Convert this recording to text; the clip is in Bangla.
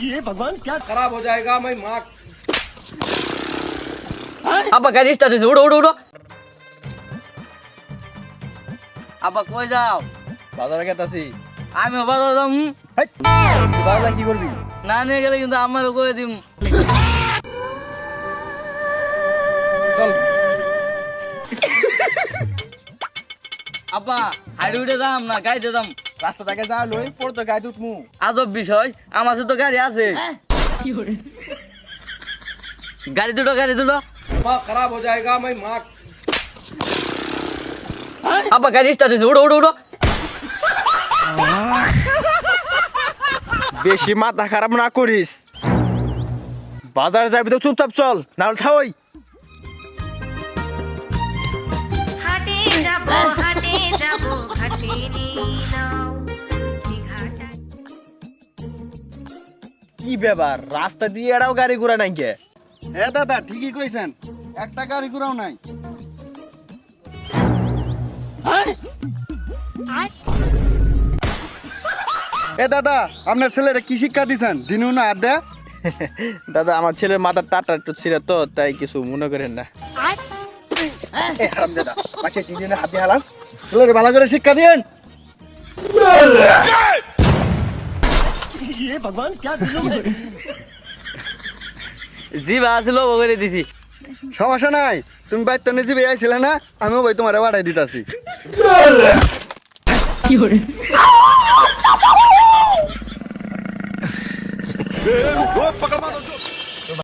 ये भगवान क्या खराब हो जाएगा मैं माँ আব্বা গাড়ি স্টার্ট হয়েছে, উঠো উঠো উঠো। আব্বা কই যাও? বাজারে গেতাছি আমি বাজার যাম। বাজারে কি করবি না নিয়ে গেলে কিন্তু আমারও করে দিম। চল আব্বা হাইডে উঠে যাম না গাড়িতে যাম? রাস্তা থেকে যা লই পড়তো গায়ে উঠমু আজব বিষয়, আমার সাথে তো গাড়ি আছে। গাড়ি দুটো माँ खराब हो जाएगा मैं माँ আব্বা গাড়ি স্টার্ট হয়েছে, উঠো উঠো উঠো। বেশি মাথা খারাপ না করিস বাজারে যাবি তো চুপচাপ চল না হলে থাই হাটে যাবো ঘাটে নাও ঘাটা কি ব্যাপার রাস্তা দিয়ে এটাও গাড়ি ঘোড়া নাই কে হ্যাঁ দাদা ঠিকই কইছেন, একটা গাড়ি ঘোড়াও নাই। এ দাদা আপনার ছেলেরা কি শিক্ষা দিছেন জিনু না আড্ডা? দাদা আমার ছেলের মাথার তারটা একটু ছিল তো তাই কিছু মনে করেন না এ হারামজাদা পাশে টিনে হাতে হালাস, ছেলেরে ভালো করে শিক্ষা দিয়েন। ये भगवान क्या जुल्म है জি আসলো করে দিছি। সমস্যা নাই, তুমি বাইতে নিয়ে যাবে আইছিলে না, আমিও ভাই তোমারে বাড়াই দিতাছি। पकड़ मारो